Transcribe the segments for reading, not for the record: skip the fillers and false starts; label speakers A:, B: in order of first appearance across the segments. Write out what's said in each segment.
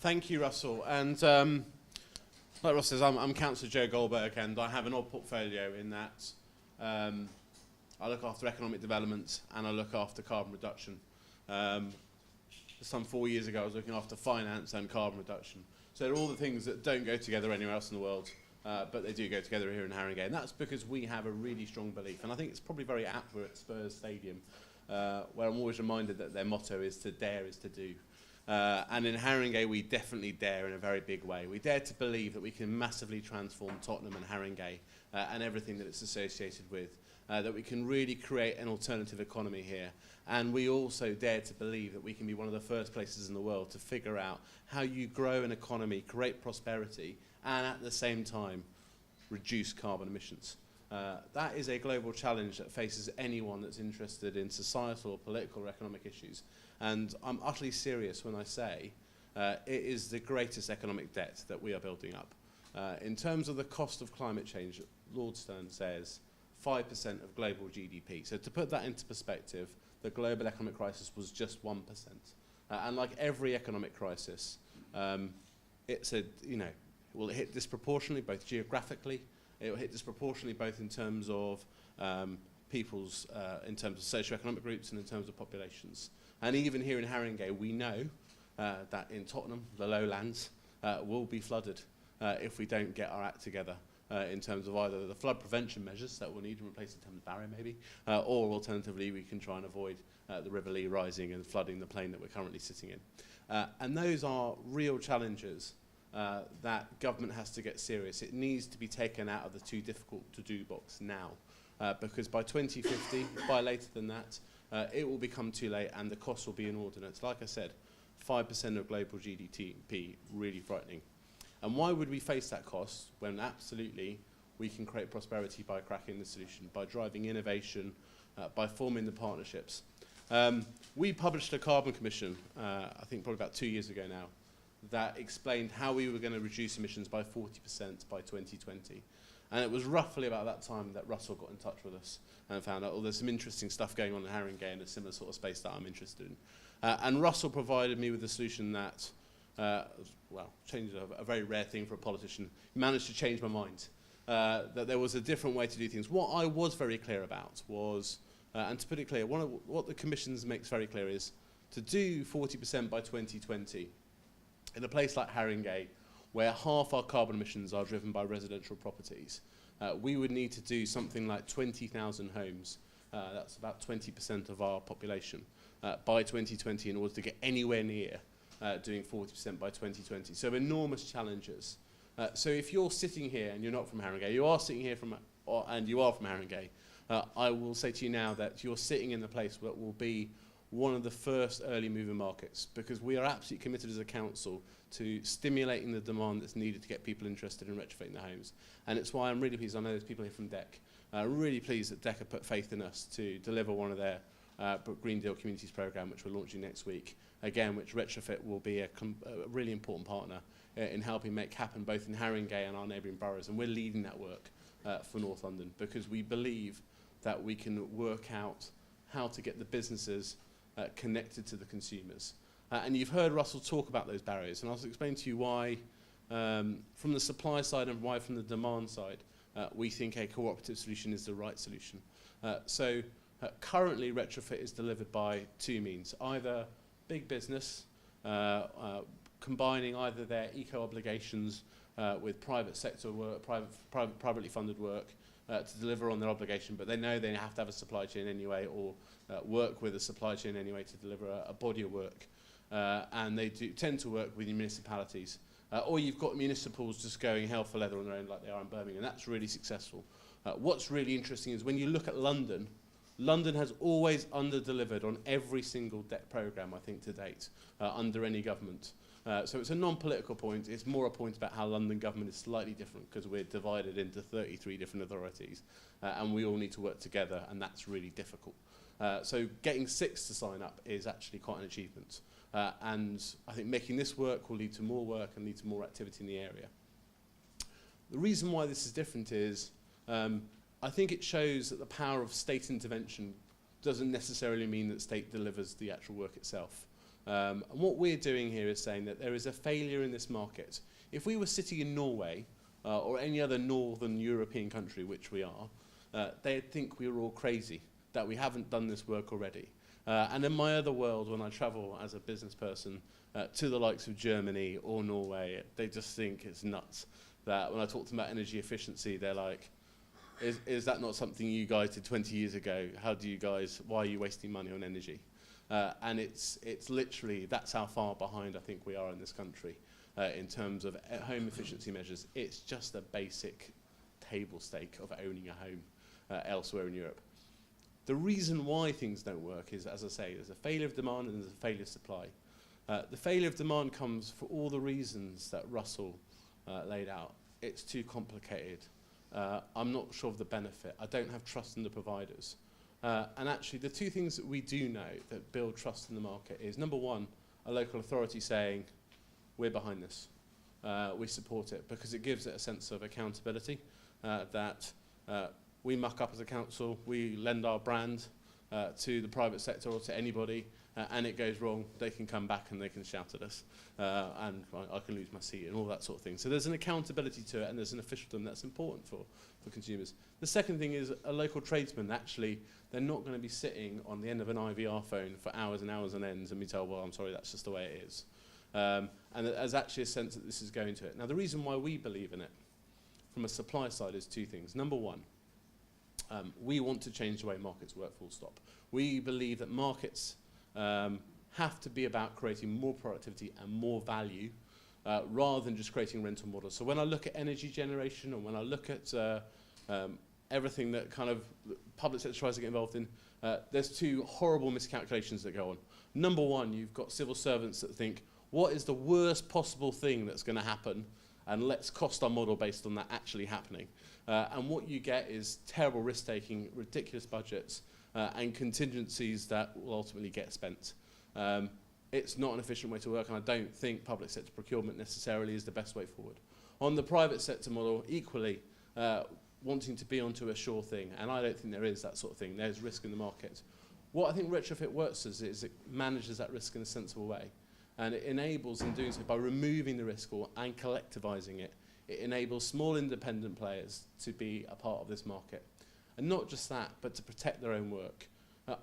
A: Thank you, Russell. And like Russ says, I'm Councillor Joe Goldberg, and I have an odd portfolio in that I look after economic development and I look after carbon reduction. Some 4 years ago, I was looking after finance and carbon reduction. So they're all the things that don't go together anywhere else in the world, but they do go together here in Haringey. And that's because we have a really strong belief. And I think it's probably very apt we're at Spurs Stadium, where I'm always reminded that their motto is to dare is to do. And in Haringey, we definitely dare in a very big way. We dare to believe that we can massively transform Tottenham and Haringey and everything that it's associated with, that we can really create an alternative economy here. And we also dare to believe that we can be one of the first places in the world to figure out how you grow an economy, create prosperity, and at the same time, reduce carbon emissions. That is a global challenge that faces anyone that's interested in societal, political, or economic issues. And I'm utterly serious when I say it is the greatest economic debt that we are building up. In terms of the cost of climate change, Lord Stern says 5% of global GDP. So to put that into perspective, the global economic crisis was just 1%. And like every economic crisis, it's a, will hit disproportionately, both geographically, it will hit disproportionately both in terms of people's, in terms of socioeconomic groups and in terms of populations. And even here in Haringey, we know that in Tottenham, the lowlands will be flooded if we don't get our act together in terms of either the flood prevention measures that we'll need to replace the Thames Barrier maybe, or alternatively we can try and avoid the River Lee rising and flooding the plain that we're currently sitting in. And those are real challenges that government has to get serious. It needs to be taken out of the too difficult to do box now, because by 2050, by later than that, it will become too late and the costs will be inordinate. Like I said, 5% of global GDP, really frightening. And why would we face that cost when absolutely we can create prosperity by cracking the solution, by driving innovation, by forming the partnerships? We published a carbon commission, I think probably about 2 years ago now, that explained how we were going to reduce emissions by 40% by 2020. And it was roughly about that time that Russell got in touch with us and found out, oh, there's some interesting stuff going on in Haringey in a similar sort of space that I'm interested in. And Russell provided me with a solution that, well, changed a very rare thing for a politician. He managed to change my mind, that there was a different way to do things. What I was very clear about was, and to put it clear, what the Commissions makes very clear is to do 40% by 2020 in a place like Haringey, where half our carbon emissions are driven by residential properties, we would need to do something like 20,000 homes, that's about 20% of our population, by 2020 in order to get anywhere near doing 40% by 2020. So enormous challenges. So if you're sitting here and you're not from Haringey, you are sitting here and you are from Haringey, I will say to you now that you're sitting in the place that will be one of the first early mover markets, because we are absolutely committed as a council to stimulating the demand that's needed to get people interested in retrofitting their homes. And it's why I'm really pleased, I know there's people here from DEC, really pleased that DEC have put faith in us to deliver one of their Green Deal Communities programme, which we're launching next week, again, which Retrofit will be a really important partner in helping make happen both in Haringey and our neighbouring boroughs. And we're leading that work for North London, because we believe that we can work out how to get the businesses connected to the consumers. And you've heard Russell talk about those barriers, and I'll explain to you why, from the supply side and why from the demand side, we think a cooperative solution is the right solution. Currently, Retrofit is delivered by two means: either big business, combining either their eco-obligations with private sector work, privately funded work, to deliver on their obligation, but they know they have to have a supply chain anyway, or work with a supply chain anyway to deliver a body of work. And they tend to work with municipalities. Or you've got municipals just going hell for leather on their own like they are in Birmingham, and that's really successful. What's really interesting is when you look at London, London has always under-delivered on every single debt programme, I think, to date, under any government. So it's a non-political point. It's more a point about how London government is slightly different, because we're divided into 33 different authorities, and we all need to work together, and that's really difficult. So getting 6 to sign up is actually quite an achievement. And I think making this work will lead to more work and lead to more activity in the area. The reason why this is different is I think it shows that the power of state intervention doesn't necessarily mean that state delivers the actual work itself. And what we're doing here is saying that there is a failure in this market. If we were sitting in Norway or any other northern European country, which we are, they'd think we were all crazy, that we haven't done this work already. And in my other world, when I travel as a business person to the likes of Germany or Norway, they just think it's nuts. That when I talk to them about energy efficiency, they're like, is that not something you guys did 20 years ago? Why are you wasting money on energy? And it's literally, that's how far behind I think we are in this country in terms of home efficiency measures. It's just a basic table stake of owning a home elsewhere in Europe. The reason why things don't work is, as I say, there's a failure of demand and there's a failure of supply. The failure of demand comes for all the reasons that Russell laid out. It's too complicated. I'm not sure of the benefit. I don't have trust in the providers. And actually, the two things that we do know that build trust in the market is, number one, a local authority saying, we're behind this. We support it, because it gives it a sense of accountability, that we muck up as a council, we lend our brand to the private sector or to anybody, and it goes wrong, they can come back and they can shout at us, and I can lose my seat and all that sort of thing. So there's an accountability to it, and there's an officialdom that's important for consumers. The second thing is a local tradesman, actually, they're not going to be sitting on the end of an IVR phone for hours and hours on ends and be told, well, I'm sorry, that's just the way it is. And there's actually a sense that this is going to it. Now, the reason why we believe in it from a supply side is two things. Number one, we want to change the way markets work, full stop. We believe that markets have to be about creating more productivity and more value rather than just creating rental models. So when I look at energy generation and when I look at everything that kind of the public sector tries to get involved in, there's two horrible miscalculations that go on. Number one, you've got civil servants that think, what is the worst possible thing that's going to happen? And let's cost our model based on that actually happening. And what you get is terrible risk-taking, ridiculous budgets, and contingencies that will ultimately get spent. It's not an efficient way to work, and I don't think public sector procurement necessarily is the best way forward. On the private sector model, equally, wanting to be onto a sure thing, and I don't think there is that sort of thing. There's risk in the market. What I think RetrofitWorks does is it manages that risk in a sensible way, and it enables, in doing so, by removing the risk and collectivising it, it enables small independent players to be a part of this market. And not just that, but to protect their own work.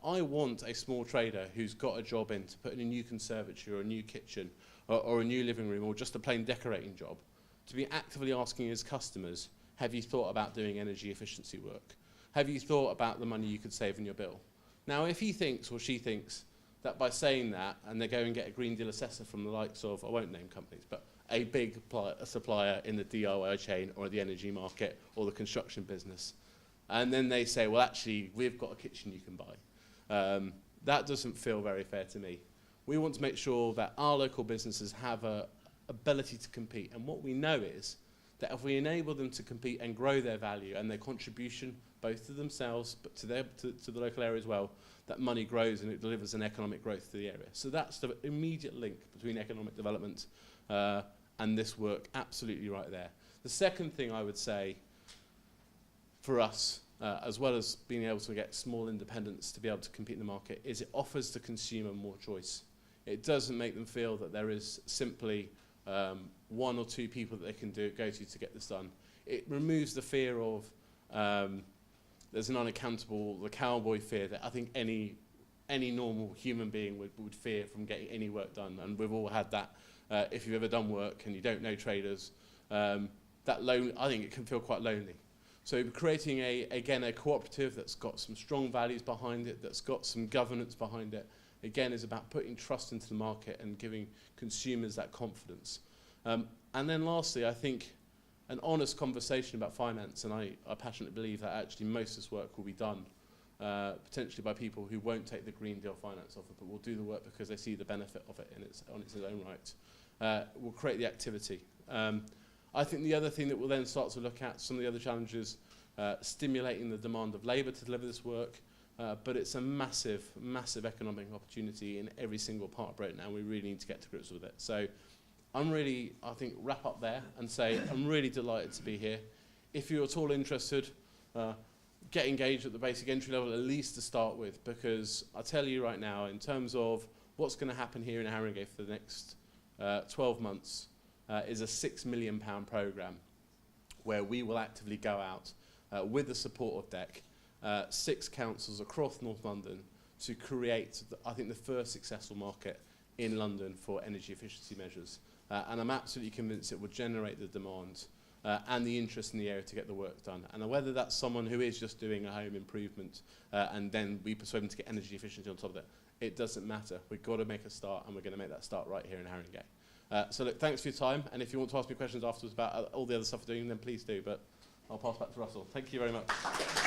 A: I want a small trader who's got a job in to put in a new conservatory or a new kitchen or a new living room or just a plain decorating job, to be actively asking his customers, have you thought about doing energy efficiency work? Have you thought about the money you could save in your bill? Now, if he thinks or she thinks that by saying that, and they go and get a Green Deal assessor from the likes of, I won't name companies, but a big supplier in the DIY chain or the energy market or the construction business, and then they say, well, actually, we've got a kitchen you can buy. That doesn't feel very fair to me. We want to make sure that our local businesses have an ability to compete, and what we know is that if we enable them to compete and grow their value and their contribution, both to themselves but to the local area as well, that money grows and it delivers an economic growth to the area. So that's the immediate link between economic development and this work, absolutely right there. The second thing I would say for us, as well as being able to get small independents to be able to compete in the market, is it offers the consumer more choice. It doesn't make them feel that there is simply one or two people that they can go to get this done. It removes the fear of there's an unaccountable, the cowboy fear that I think any normal human being would fear from getting any work done. And we've all had that. If you've ever done work and you don't know traders, I think it can feel quite lonely. So creating, again, a cooperative that's got some strong values behind it, that's got some governance behind it, again, is about putting trust into the market and giving consumers that confidence. And then lastly, I think an honest conversation about finance, and I passionately believe that actually most of this work will be done potentially by people who won't take the Green Deal finance offer, but will do the work because they see the benefit of it on its own right. Will create the activity. I think the other thing that we'll then start to look at, some of the other challenges, stimulating the demand of labour to deliver this work, but it's a massive, massive economic opportunity in every single part of Britain, and we really need to get to grips with it. So I'm really, I think, wrap up there and say I'm really delighted to be here. If you're at all interested, get engaged at the basic entry level, at least to start with, because I tell you right now, in terms of what's going to happen here in Haringey for the next 12 months is a £6 million programme where we will actively go out with the support of DEC, 6 councils across North London to create, I think, the first successful market in London for energy efficiency measures. And I'm absolutely convinced it will generate the demand and the interest in the area to get the work done. And whether that's someone who is just doing a home improvement and then we persuade them to get energy efficiency on top of it, it doesn't matter. We've got to make a start, and we're going to make that start right here in Haringey. So look, thanks for your time, and if you want to ask me questions afterwards about all the other stuff we're doing, then please do, but I'll pass back to Russell. Thank you very much.